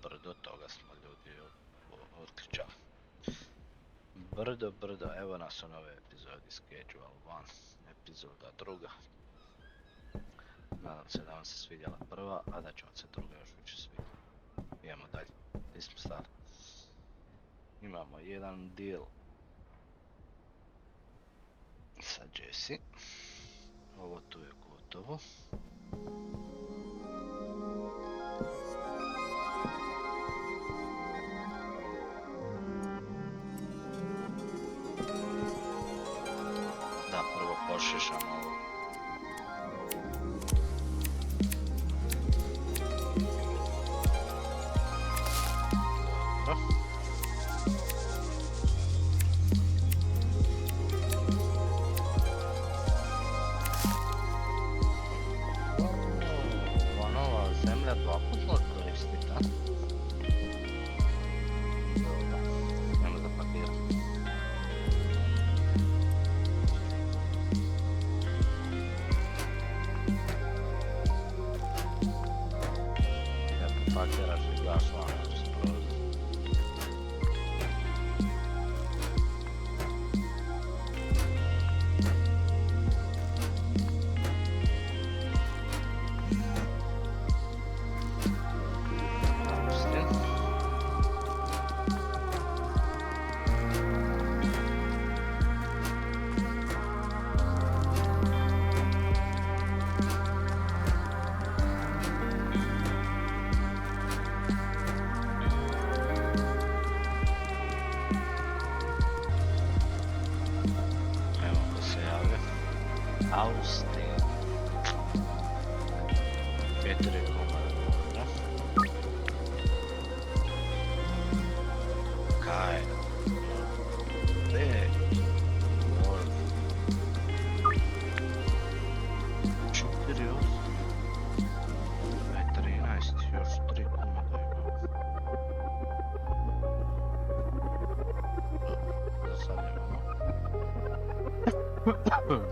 brdo, toga smo ljudi otključali. Brdo, evo nas u nove epizodi Schedule 1, epizoda druga. Nadam se da vam se svidjela prva, a da će vam se druga još više svidjeti. Idemo dalje, gdje smo stali? Imamo jedan deal sa Jesse. Ovo tu je gotovo. Da, prvo pošišamo ovo.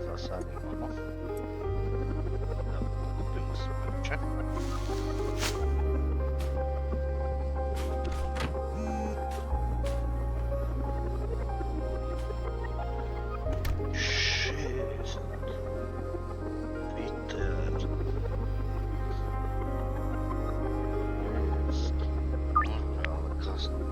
Za sad imamo. Da kupimo smeće. Šest. Peter. Šest. Možda, ali kasno.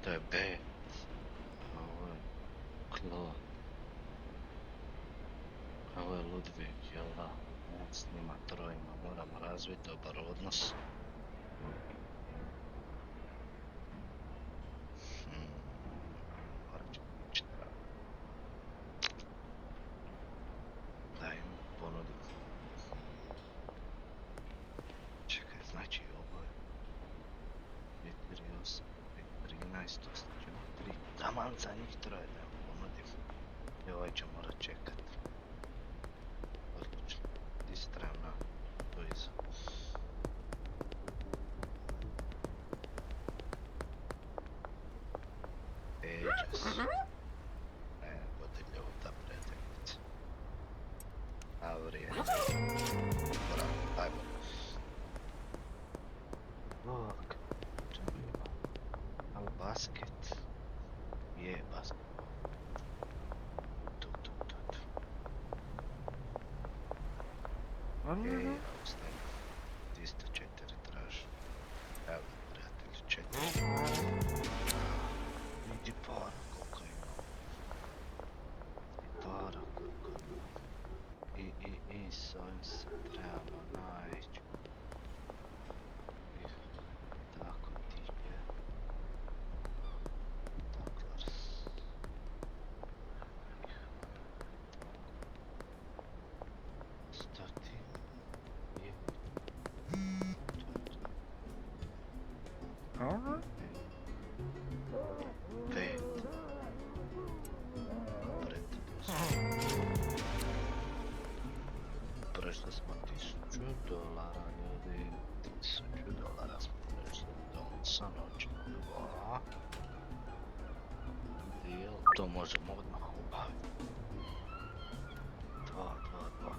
To je B. Ovo je Klo. Ovo je Ludvig, jel da? S njima trojima moramo razviti dobar odnos. Da im ponudim. Čekaj, znači ovo je 4, 8, 13, ostaćemo 3. Taman za njih troje da im ponudim. I ovaj će morat čekat. Odlično. Di se trebam na to iza. Ages. Ne, bude ljubo ta preteknica. A vrijeme. Bravo, ajmo. Lok. Čemu ima? Ali basket. Je basket. Tu. Okej, ostajem. 204 traži. Evo, prijatelji, 4. Vidi para koliko ima. Para koliko ima. I s ovim se trebamo naći. Tako ti je. stati. Je. Alright. 5. Pred 10. Prešli smo $1000, ljudi. $1000 smo prešli. Donsa noć. 2. Deal. To možemo odmah obaviti. 2, 2, 2.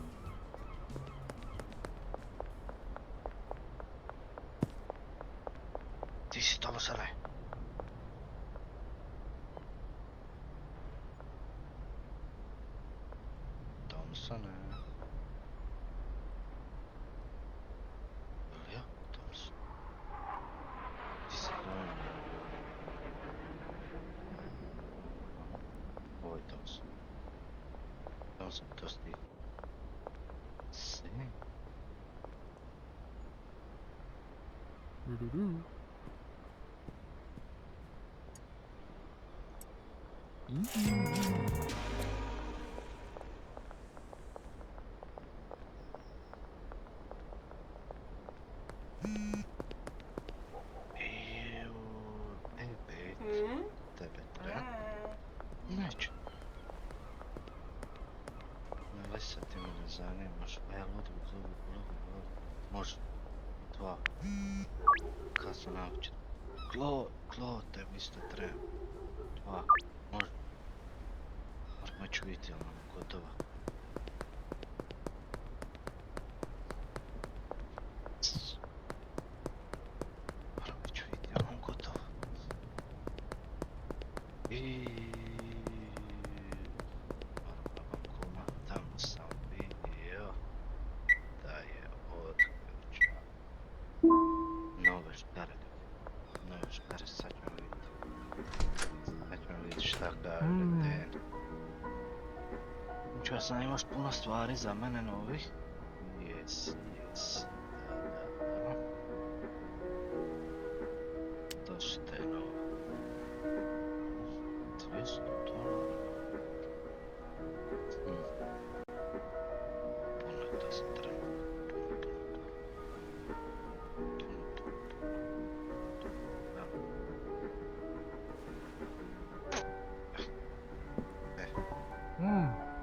Ti si tamo sada. Thompson. Julio Thompson. Ti si tamo. Ovo je Thompson. Thompson, to si ti. Si. Doo-doo-doo. Evo, tebe treba. Neću. Ne se ti me ne zanimaš. Ludi, može. 2. Kad sam naučen. Klo, tebi isto treba. 2. Može. Moramo ću vidjeti, ali nam gotova. Moramo ću vidjeti, ali nam gotova. I kuma, tamo sam vidio da je otkriča nove škare. Nove škare, sad ćemo vidjeti. Sad ćemo vidjeti šta kaže den. Čuo sam imaš puno stvari za mene novih. Yes. Da. To su te nove. $200. Puno je to se treba.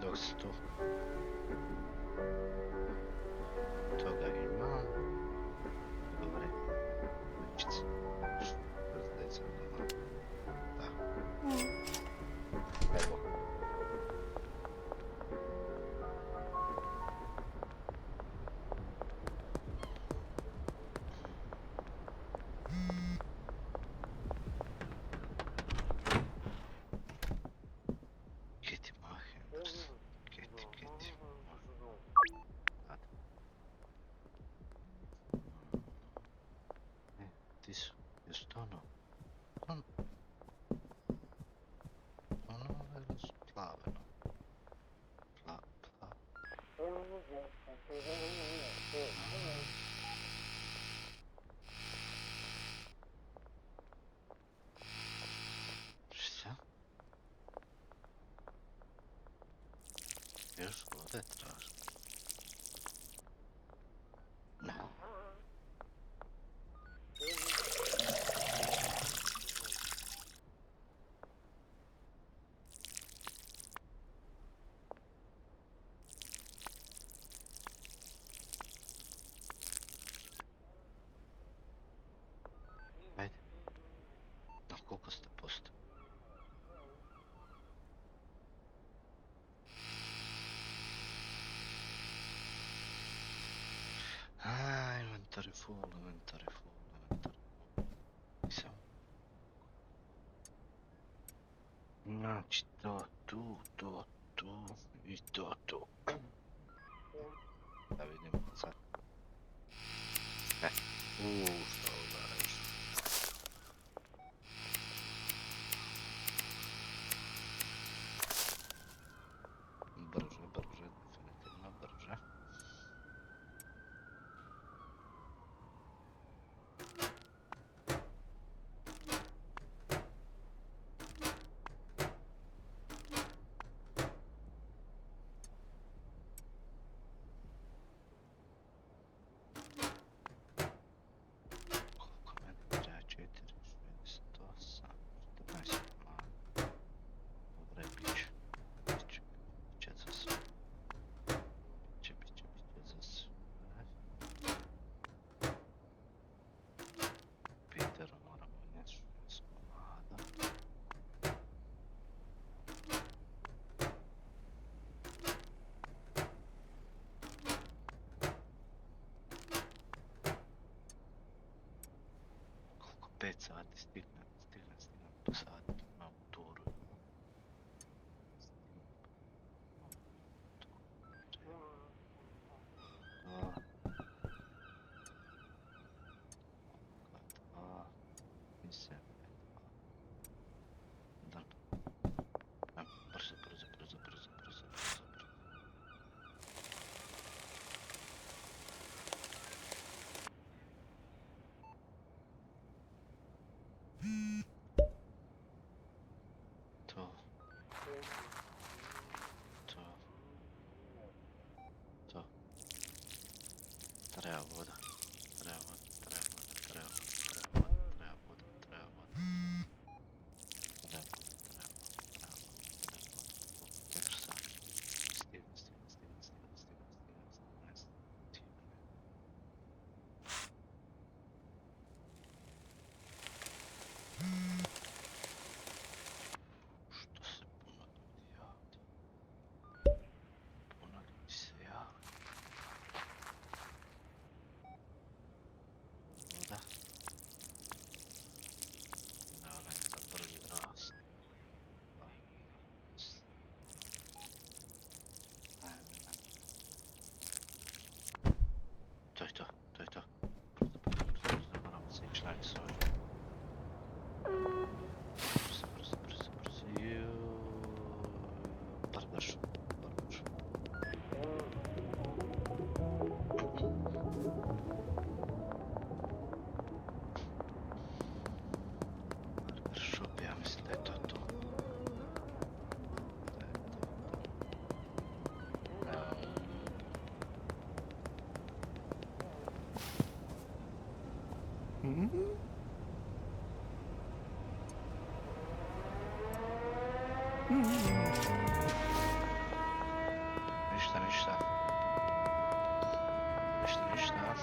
Dok si tu. Toga ima. Dobre. Ličice. Zdeca doma. Da. Evo. Kitty Mahinders. Kitty. Hadi. Ti su. Jesu to ono? Ono ili su plave, no? Plav. Šta? Još vode traži. Ne. Ajde. Na koliko ste posto? Inventory full. Nisam. Znači to, tu i to tu. Da vidimo sad. Što udaraš? Brže, definitivno brže. sati, stignem po sati, imam turu. Mislim, dan. Brzo. To. Treba voda. Što se puno ljudi javlja? Puno ljudi se javlja. Voda. Onaj za brzi rast. To je to. Brzo, moramo se ići naći s ovim. Brzo. Barbaš. Shop, ja mislim da je to to. Ništa.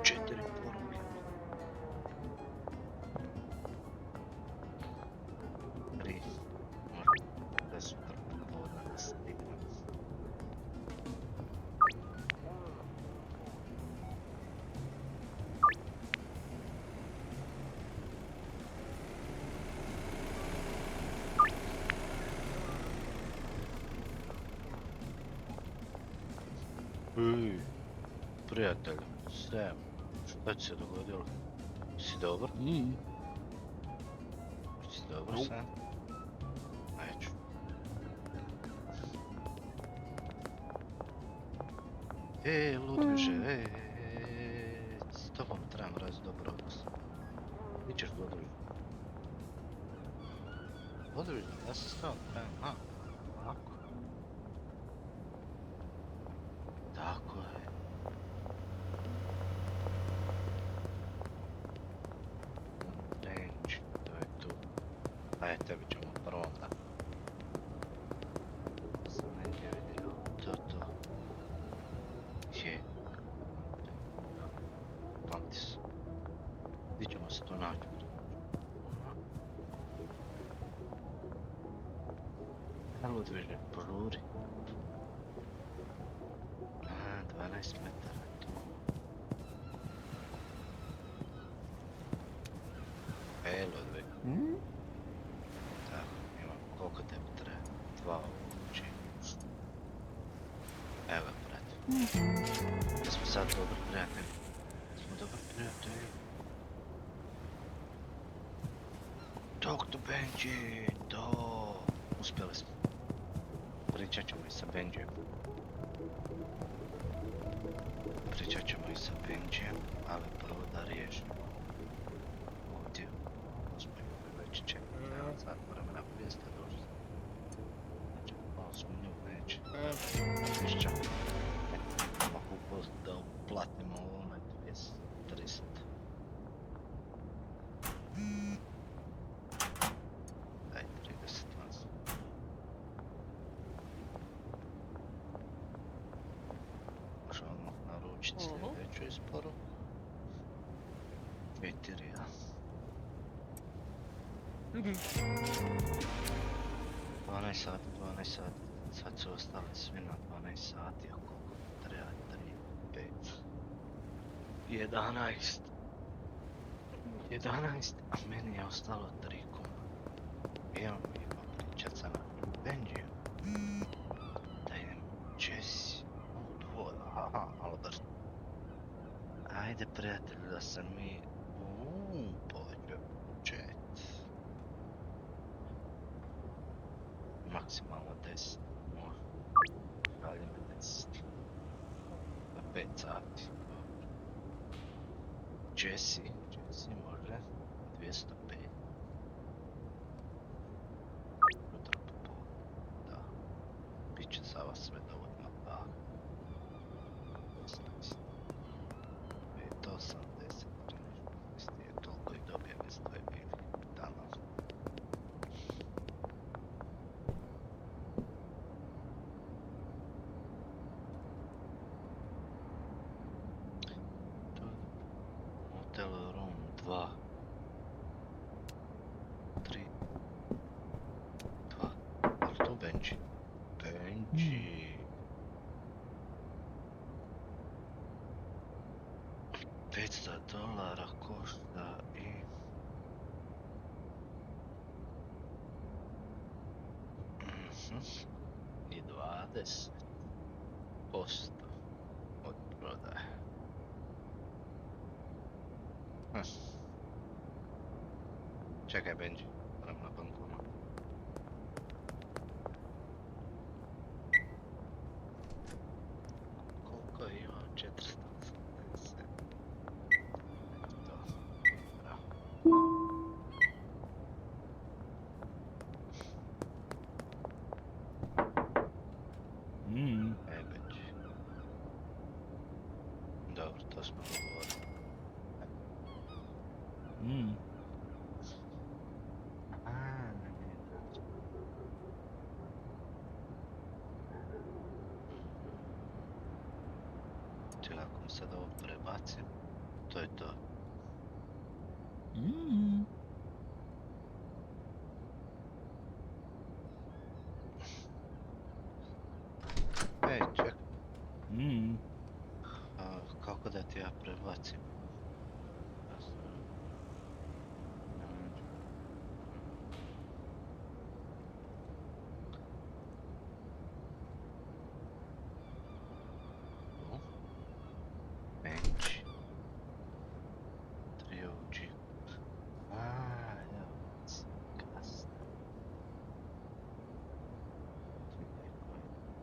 4 poruke. 3. Da su trpne voda da stignem. Prijatelju, Sam, šta ti se dogodilo? Si dobar? Si dobar, Sam? Neću. Ludviže, s tobom trebam raziti dobar odnos. Ti ćeš Ludviže. Ludviže, ja se s tobom trebam, ovako. Tako je. Range, to je tu. Ajde, tebi ćemo prvom da. Sam negdje vidio to. Je. Pamti se. Gdje ćemo se to naći? Ludviže, požuri. 12 metara tu. Ludvig. Tako, imam koliko tebi treba? 2 ovući. Evo ga, brate. Jesmo sad dobri prijatelji. Talk to Benji, to. Uspjeli smo. Pričat ćemo i sa Benjijem. Ali prvo da riješimo. Ovdje. Gospodin već čeka. Evo sad moram naprijesti došli. Znači, malo smo nju neće. Išća. Mogu da uplatimo ovome 200-300. Daj 30 vas. Možemo naručiti sljedeću isporu. 4, ja. 12 sati. Sad su ostali svi na 12 sati, a koliko treba? 3, 5, 11. 11, a meni je ostalo 3 kuma. Idemo pričat sa Benjijem. Da idem Jesse. Dvor, aha, malo brzo. Ajde prijatelju da se mi povećuje budžet. Maksimalno 10. Može. Dalje me 10. Na 5 sati. Jesse može. 205. Jutro popodne. Da. Biće za vas sve dovoljno. Da. 16. 580. Je toliko i dobijem iz tvoje bivke. Tamo. Hotel room 2. 3. 2. Ali tu Benji. Benji. 500 dolara košta i... I 20% od prodaje. Čekaj Benji, moram na bankonu. Koliko ima? 480. To. Bravo. Benji. Dobro, to smo dogovorili. Čekaj, ako mi sad ovo prebacim, to je to. Ej, čekaj. Kako da ti ja prebacim? Benji. 3OG. Evo, kasno.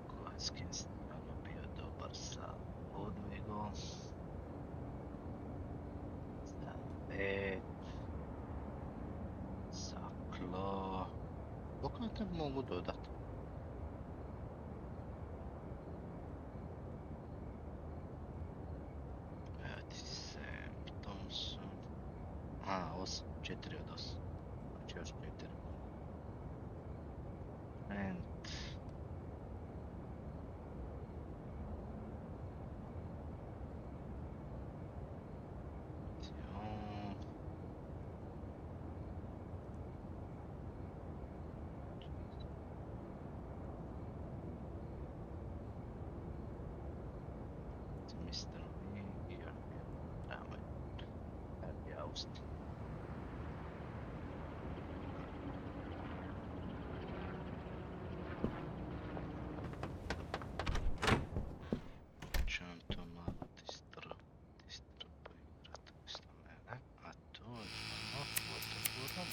Koji stvarno bio dobar sa podvigom. Za 5. Za klo. Koliko ja te mogu dodat? Evo ti Sam Thompson. 8. 4 od 8. Znači još 4 mogu. And... Mr. Meteor. Tamo je Austin. Ćemo to malo distribuirati umjesto mene, a to je fotoforum.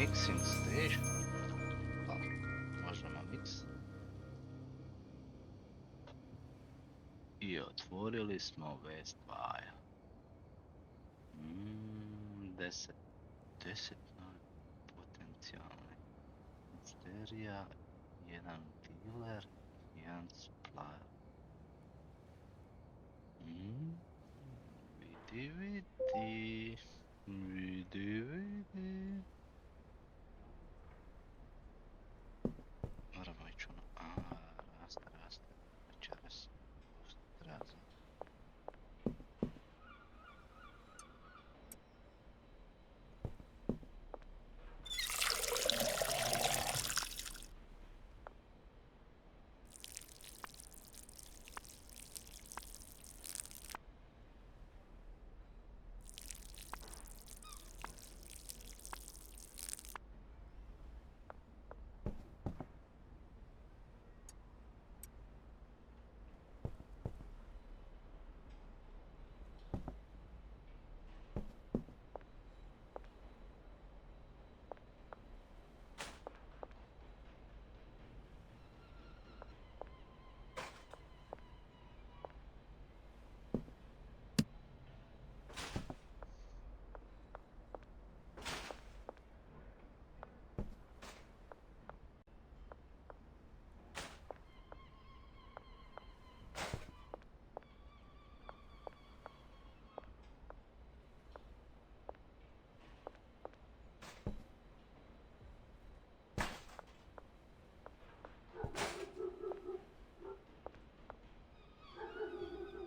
mixing station. Pa možemo mix. I otvorili smo West file. 10 novi potencijalni. Misterija, jedan dealer, jedan supplier. Vidi, vidi. Vidi, vidi. Moramo ići ono, raste, večeras. Treba za...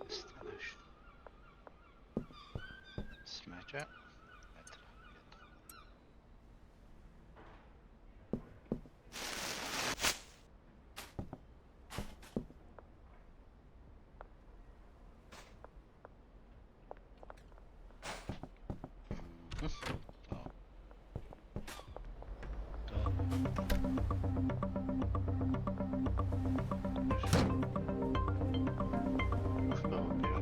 Staneš. Smeđa. Ne treba jedno. To. Što je ovo bio?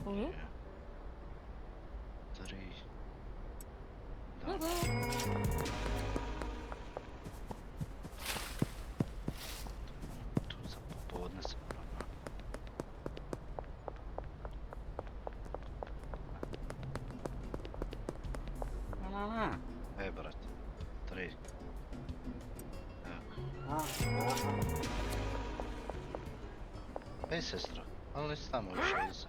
Mhm. 3. Da. Tu za popodne se moram. E, brate. 3. Ej, sestro, ali nisi tamo više iza.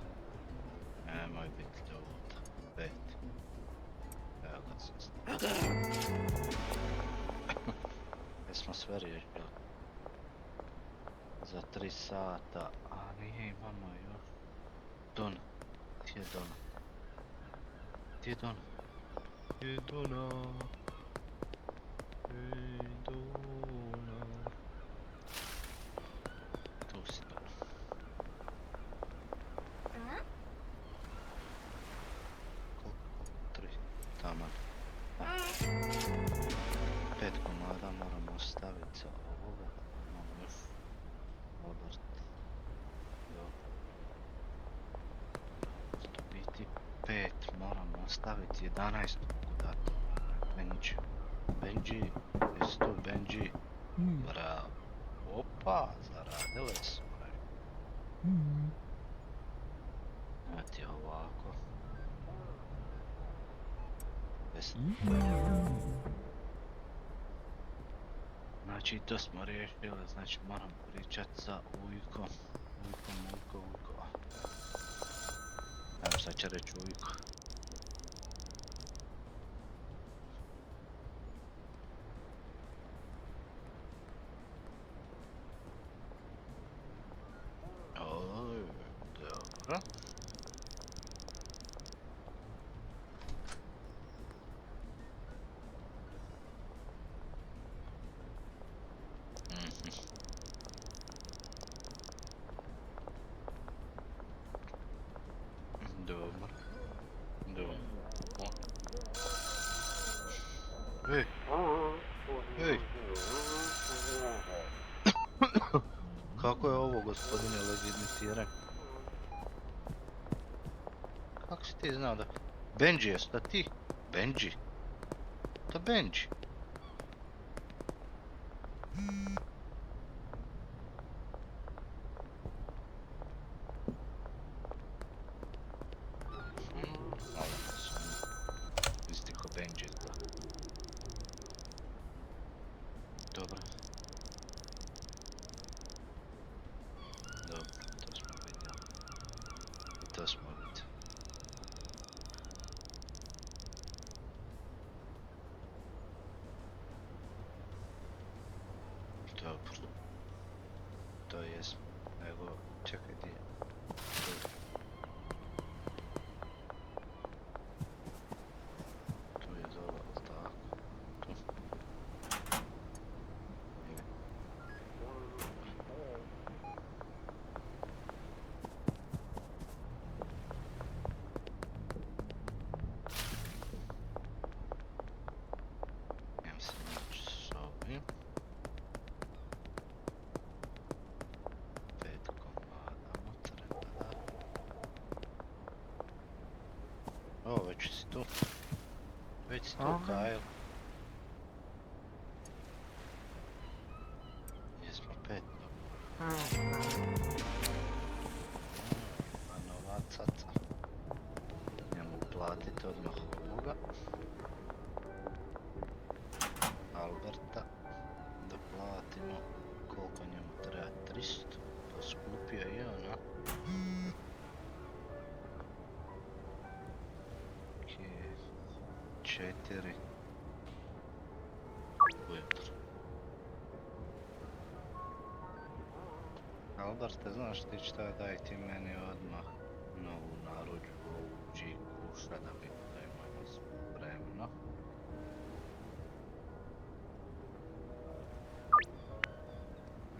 Nemoj biti ljuta. 5. Evo ga, sestra. Jesmo sve riješili. Za 3 sata. A nije, imamo još. Dona. Gdje je Dona? Gdje je Dona? Gdje je Dona? Ej, Dona. Tu si Dona. Koliko? 3. Taman. 5 komada moramo ostaviti za ovoga. Imamo još obrt. Dobro. U biti 5 moramo ostaviti, 11 mogu dati. Benji. Benji, jesi tu Benji? Bravo. Opa, zaradile smo. Evo ti ovako. Znači to smo riješili, znači moram pričat sa Ujkom. Ujko. Evo sad će reći Ujko. Oj, dobro. Dobro. Ej! Ej! Kako je ovo, gospodine, legitimitiranje? Kako si ti znao da... Benji, jesu da ti? Benji? To Benji. Malo sam isti ko Benji izgleda. Dobro. Dobro, to smo vidjeli. I to smo vidjeli. Dobro. To jesmo. Evo, čekaj, gdje je? Tu je dole, ali tako? Tu. Je. Idem se naći s ovim. 5 komada unutra, da. O, već si tu. Već si tu, Kyle. Jesmo 5. A novacaca. Njemu platit odmah ovoga. Alberta. Da platimo koliko njemu treba, 300. To skupio i ona. Ok. 4. Ujutro. Alberte, znaš ti šta, daj ti meni odmah novu narudžbu u G-Kuša da imamo spremno.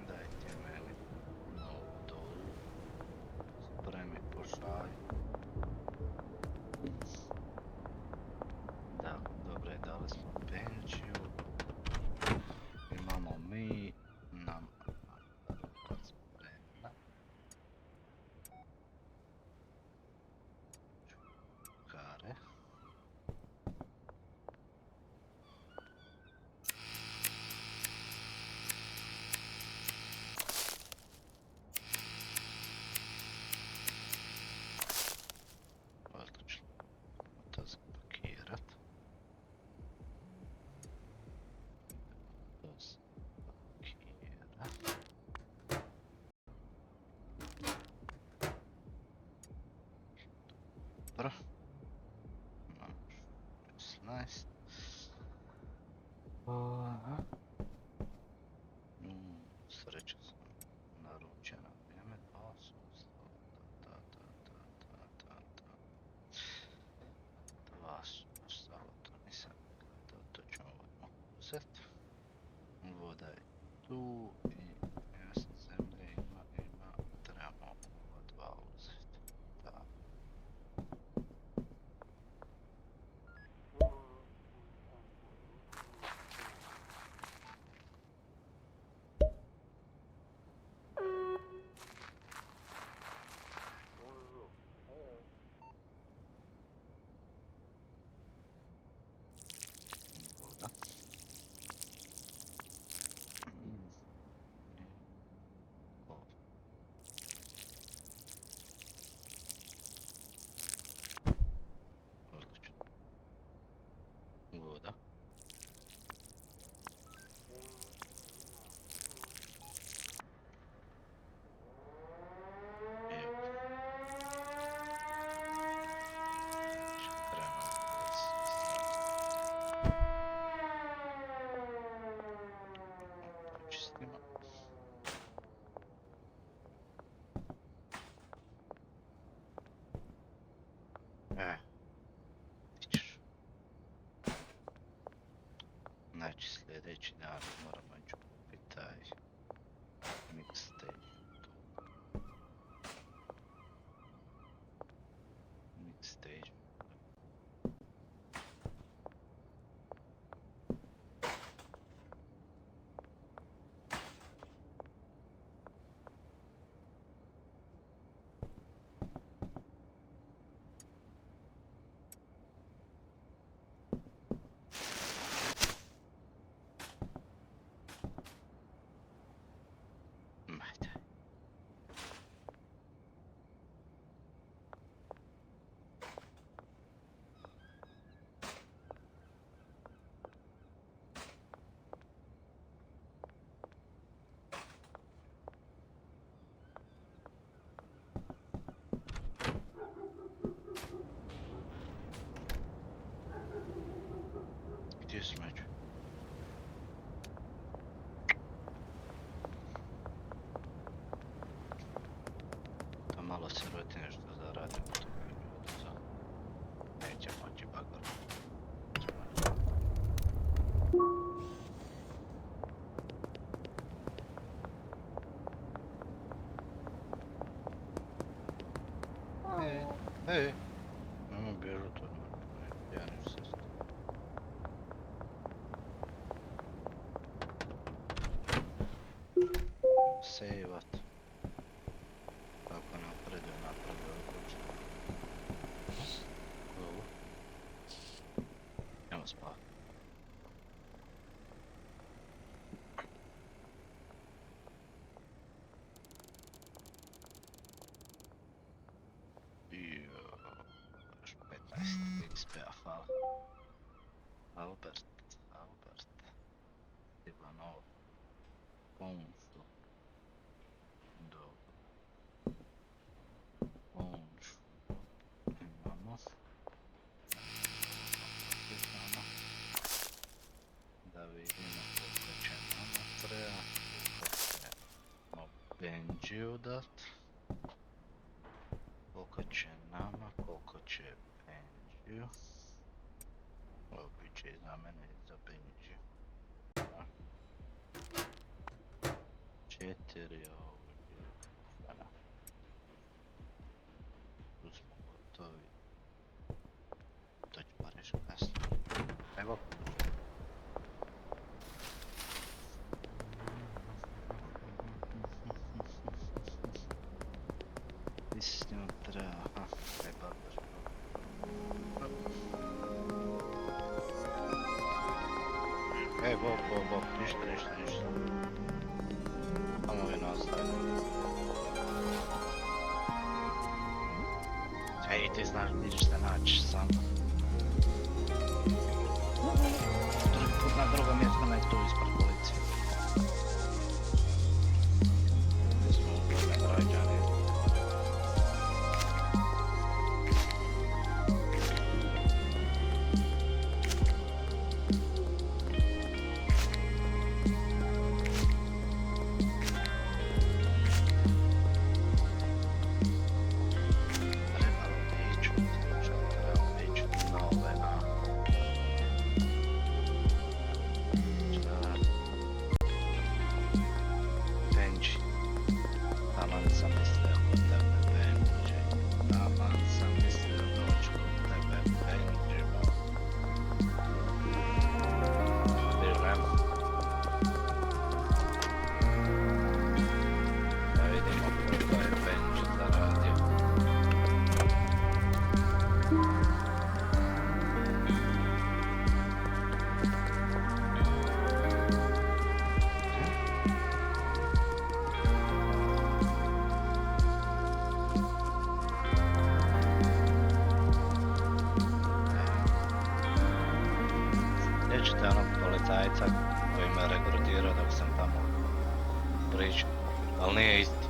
Daj ti meni novu dolu. Spremi pošalj. Da, dobro je, dali smo Benjiju. Imamo mi, nam ruka spremna. Dobro. 16. Sreća sam naručena vrijeme, to sustav, dva sustav, to nisam gledao, to ćemo odmah uzeti. Voda je tu i mjesto zemlje ima, trebamo ova dva uzeti. Da. Voda. Odlično. Voda. Evo. Počistimo. Ti ćeš. Znači sljedeći dan moramo ići kupiti taj mixtape. Mixtape. Ajde. Gdje je smeđu? To malo sirotine što zaradimo to ljudi za... Neće moći bagar. Ej, nemoj bježu to, ja neću se staviti. Sejvat. Kako napredio odlučno. Ovo. Nemo spavat. Još 15 XP-a fala. Albert. Ivanov. Ponšu. Dobro. Ponšu. Imamo. Imamo. Da vidimo koliko će nama treba. Koliko ćemo Benjiju dat. Koliko će nama, koliko će Benjiju. Ovo bit će i za mene i za Benjiju. 4 ovdje. Tu smo gotovi. To ću pa reći kasnije. Evo. Ti si s njom treba, aha, kaj babar. Bok, ništa. Samo vi nastavimo. Ej, ti znaš gdje ćeš se naći sam. Drugi put na drugom mjestu na tu ispred policije. Gdje smo ugledne građani. Sjećate onog policajca koji me regrutirao dok sam tamo pričao. Ali nije isti.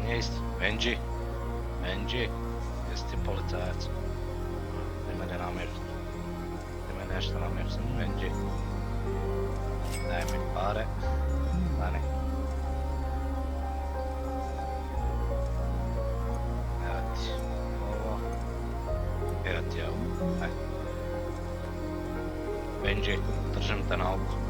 Nije isti. Benji? Benji? Jesi ti policajac? Ti mene namješta. Ti me nešto namješta, Benji. Daj mi pare. Dani. Evo ti ovo. Evo ti ovo. Ajde. Benji, držim te na oko.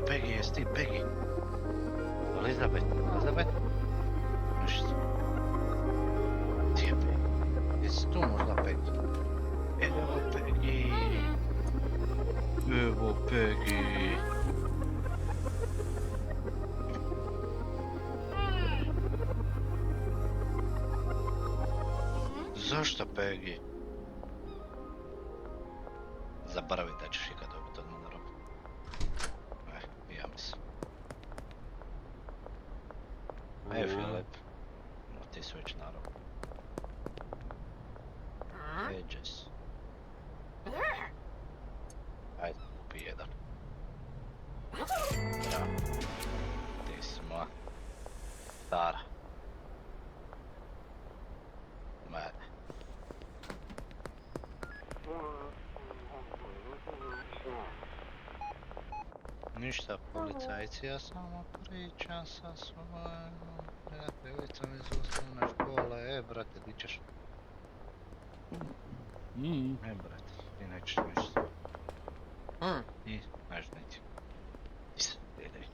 Peggy, jesi ti Peggy? Elizabeth? Ništa. Ti je Peggy? Jesi tu možda Peggy? Evo Peggy! Evo Peggy! Zašto Peggy? Zaboravi da ćeš ikad dobiti od mene robu. Ja mislim. Ajde Filip, ti su već na robu. Jess. Ajde, kupi jedan. Ja, ti si moja stara. Mene. Ništa policajci, ja samo pričam sa svojom prijateljicom iz osnovne škole. Brate, di ćeš? Brate, ti nećeš ništa. Ti neš niti. Ti se idej.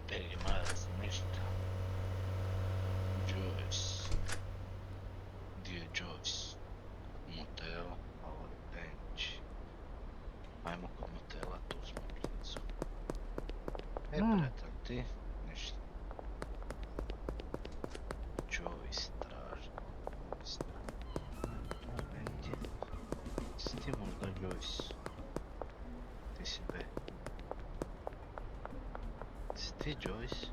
Peggy Miles, ništa. Joyce. Gdje je Joyce? Motel, ovo je bench. Ajmo kod motela, tu smo blizu. Brate, ti ništa. Joyce traži. Si ti možda Joyce? Ti si B. Si ti Joyce?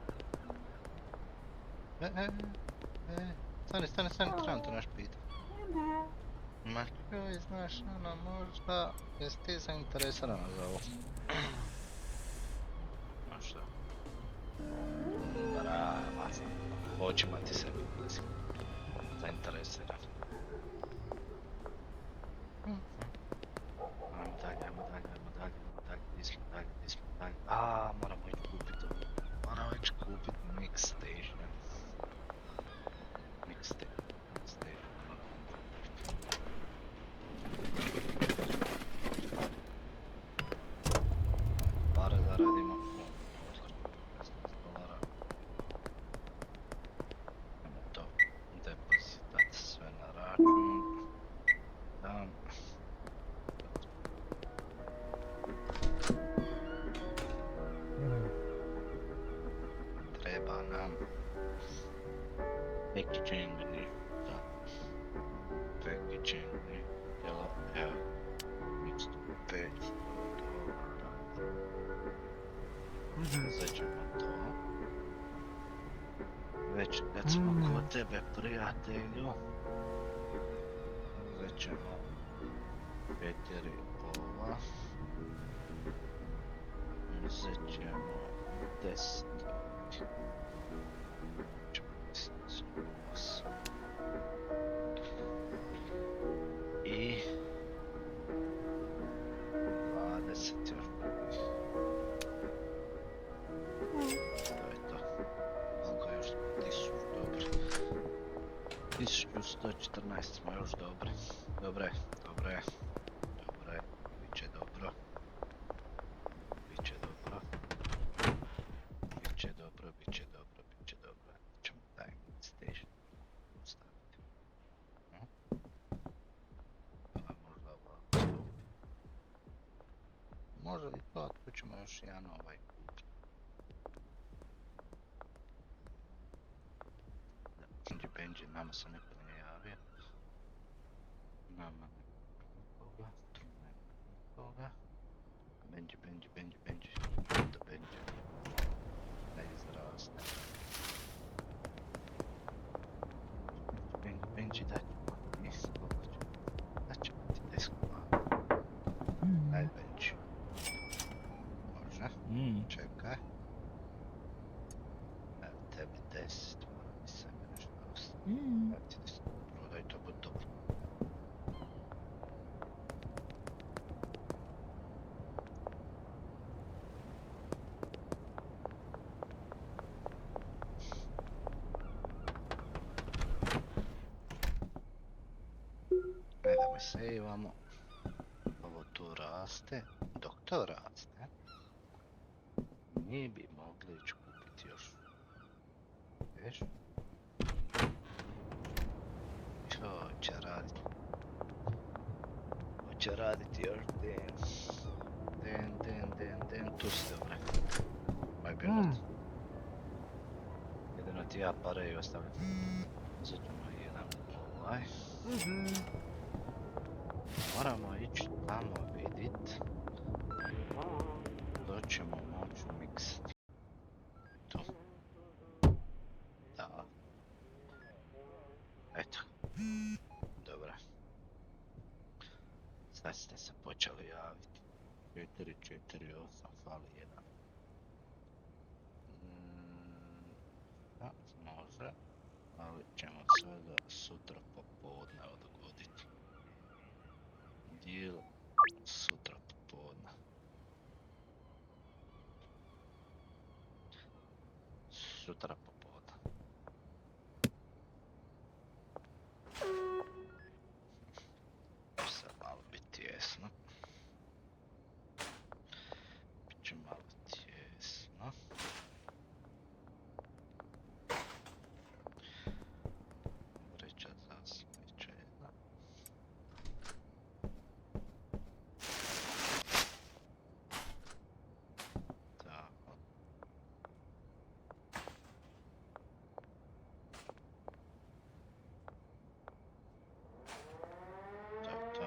Stani, trebam te naš pitat. Ma Joyce, znaš, ono, možda, jesi ti zainteresirana za ovo? Ma šta? Brava, očima ti se vidi, zainteresiran. Ajmo dalje, di smo dalje. Moramo ići kupit Mix Station. Pare zaradimo. $15. Ajmo to depositat sve na račun. Dam. Treba nam packaging, evo. 5. Izađemo to. Već kad smo kod tebe, prijatelju, uzet ćemo 4 ova. Uzet ćemo 10. I 20 još. To je to. Koliko još smo? 1000, dobro. 1114 smo još dobri. Dobre, dobre. Dobre, bit će dobro. Bit će dobro. Bit će dobro, bit će dobro, bit će dobro. Ćemo timing station staviti. Pa možda ovako. Može li to, tu ćemo još jedan ovaj kupiti. Benji, Benji, nama se niko nije javio. Nama nikoga, tu nema nikoga. Benji, Benji, Benji, Benji. Da Benji ne izraste. Benji, Benji, daj. Nisi koliko će. Da će biti 10 kuna. Daj Benji. Može. Čekaj. Evo tebi 10. Mora mi sebe nešto ostati. Evo ti 10. Prodaj to, bud dobro. Ajde mi sejvamo. Ovo tu raste. Dok to raste, mi bi mogli ići kupiti još. Viš? Čo će raditi? Hoće raditi još den. Den, tu si dobre. Moj pilot. Jedino ti ja pare i ostavljam. Zađemo jedan ovaj. Moramo ići tamo vidit. To ćemo moći miksati. Tu. Da. Eto. Dobro. Sad ste se počeli javiti. 448, fali jedan. Da, može. Ali ćemo sve do sutra popodne odgoditi. Deal sutra popodne. Sutra popodne. Sad malo biti tjesno. Biće malo tjesno. Vreća za smeće jedna. Tako. To.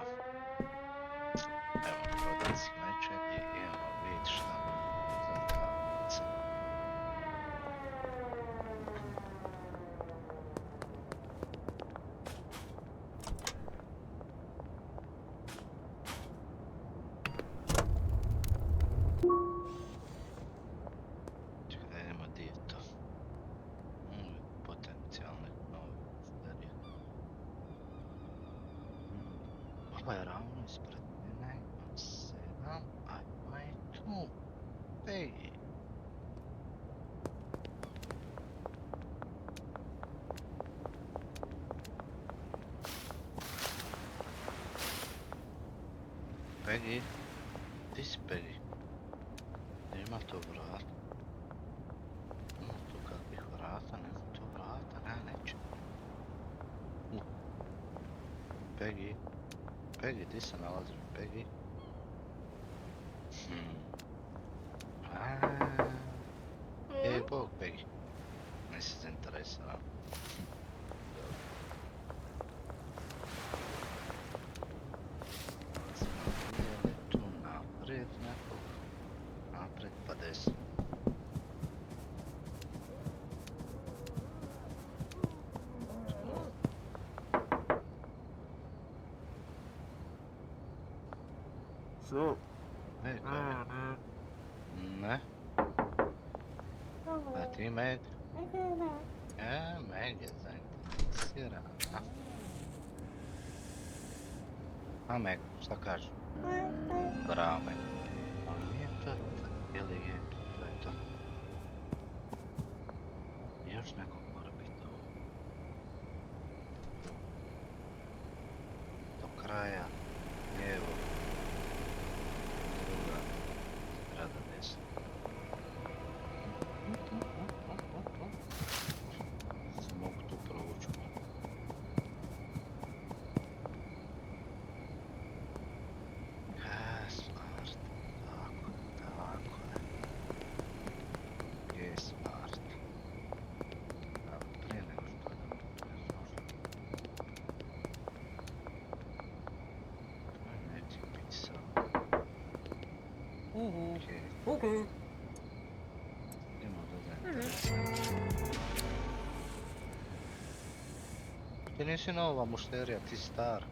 Evo, prodat smeće i idemo vidjeti šta nam za travnice. Čekaj, da idemo di je to. Potencijalne nove mušterije. Ovo je ravno ispred mene, imam 7, ajmo i tu. Ej. Peggy, ti si Peggy. Nema to vrata. Nema tu kakvih vrata, nema tu vrata, neće. Peggy. Peggy, ti se nalaziš, Peggy? Bog, Peggy. Nisi zainteresiran. Tu So. Ej, ne, a ti Meg? Meg je zainteresirana. A Meg, šta kažeš? Bravo Meg. Ali nije to, ili je, to je to. Još nekog mora biti ovo. Do kraja, lijevo, druga, zgrada desna. Se mogu tu provući. Smart, tako je. Je smart. Ali prije nego što idemo tu je možda. To je neki pisao. Okej. Idemo do zainteresirana. Ti nisi nova mušterija, ti si stara.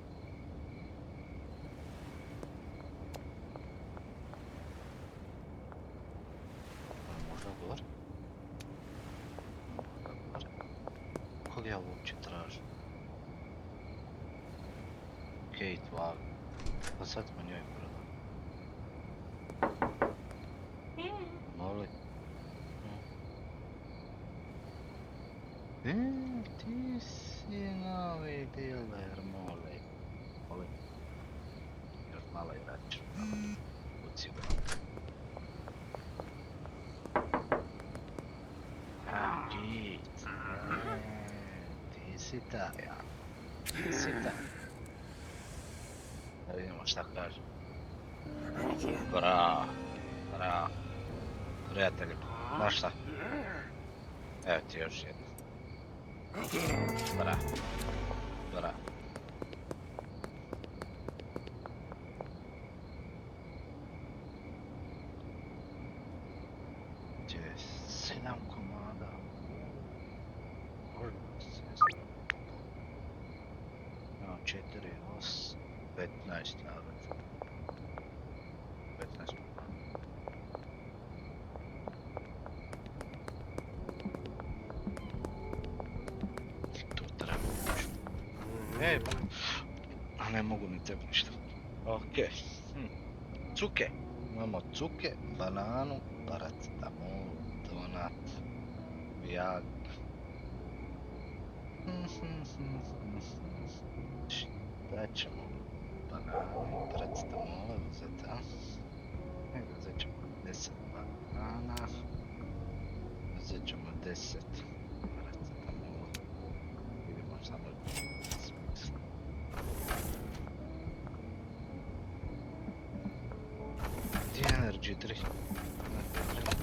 A možda gore? Možda gore. Kog ja uopće tražim? Kate Wag. Pa sad smo njoj prodali. Moli. Ti si novi dealer, moli. Moli. Još malo i vraćam. Kuci ga. Git. Ti si ta, ja. Ti si ta. Da vidimo šta kaže. Bravo. Bravo. Prijatelji, znaš šta? Evo ti još jedno. Bravo. Bravo. Gdje je 7 komada? Možda 7. Imam 4, 8, 15 navrata. 15 komada. Tu treba ući. Ej, a ne mogu ni tebi ništa. Okej. Cuke. Imamo cuke, bananu, paracetamol, donat, viag. Šta ćemo? Bananu i paracetamola uzeti, a? Uzet ćemo 10 banana. Uzet ćemo 10 paracetamola. Vidimo samo smisla. Gdje je energy drink?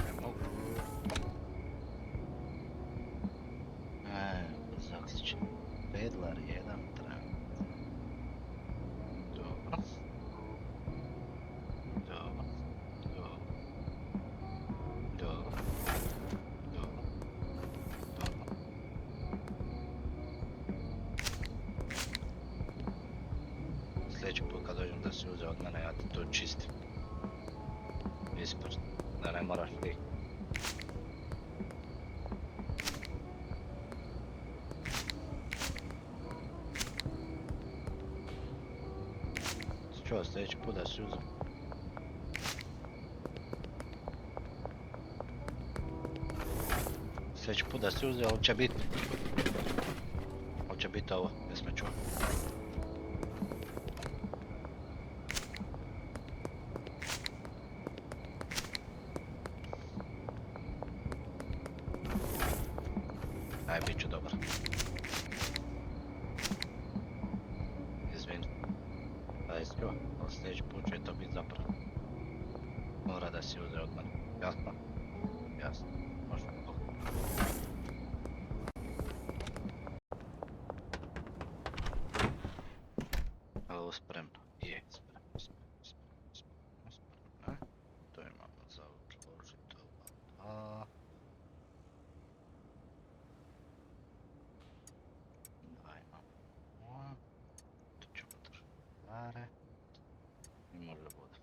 Ne mogu. Zaključen. Pedlar 1 trend. Dobro. Dobro. Dobro. Dobro. Dobro. Dobro. Sljedeći put kad dođem da si uzeo od mene, ja ti to čistim. Ispred. Da ne moraš ti. Čuo, sljedeći put da si uzeo. Sljedeći put da si uzeo, ovo će biti. Ovo će biti ovo, jesmo čuo. Aj, bit ću dobar. Izvini. Da je čuo, ali sljedeći put će to biti zapravo. Mora da si uzeo od mene. Jasno? Jasno. Možda. Ovo spremno. Je, spremno, spremno. To imamo za odložiti ova dva. Dva imamo. Tu ćemo držati pare. I može bude.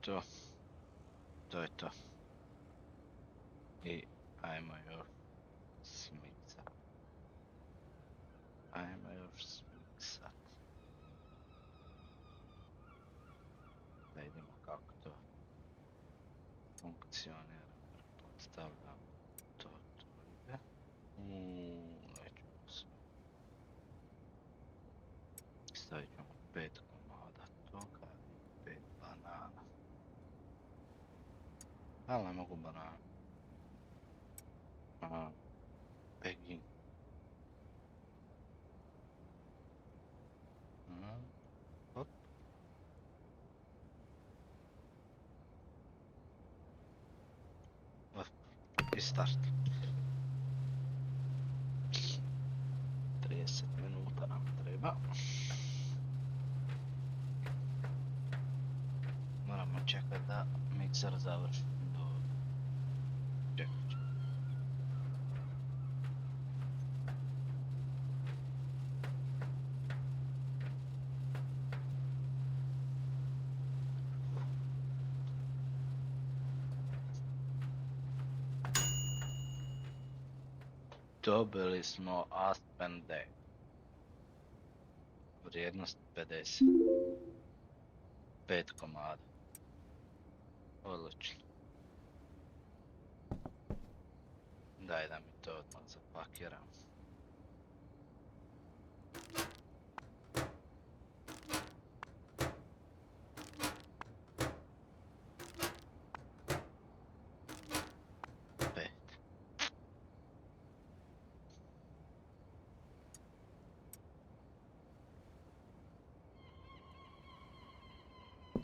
to. To je to. I ajmo još smiksat. Ajmo još smiksat. Da vidimo kako to funkcionira. Pretpostavljam to ide. Nećemo sve. Stavit ćemo 5 komada toga i 5 banana. Ali ne mogu banana. Peking. Hop. I start. 30 minuta nam treba. Moramo čekati da mikser završi. Čekat ću. Dobili smo Aspen Day. Vrijednost 50. 5 komada. Odlično. Daj da mi to odmah zapakiram.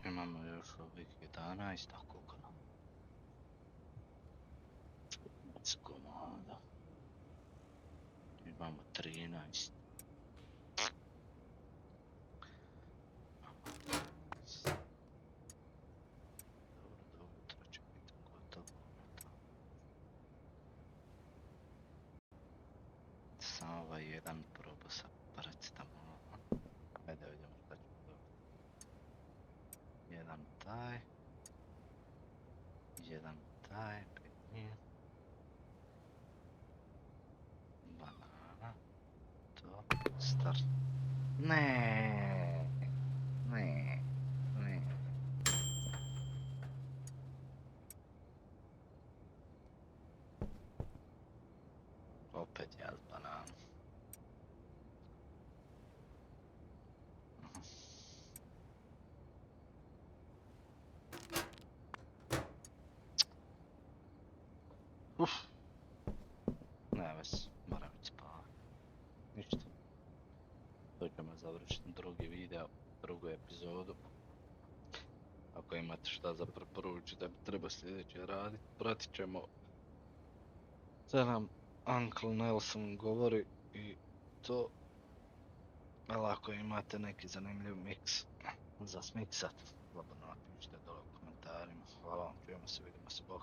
Imamo još ovih 11, a koliko nam? 15 komada. Imamo 13. Dobro, do ujutra će biti gotovo. Samo ovaj jedan probu sa paracetamolom. Ajde da vidimo šta ćemo dobiti. Jedan taj. Jedan taj, pekin. Banana. To, start. Ne, ne, ne. Opet jel banana. Uf. Ne već, moram ići spavat. Ništa. To ćemo završiti drugi video, drugu epizodu. Ako imate šta za preporučiti da bi treba sljedeće raditi, pratit ćemo da nam Uncle Nelson govori i to. Ali ako imate neki zanimljiv miks za smiksat, slobodno napišite dole u komentarima. Hvala vam, čujemo se, vidimo se, bok.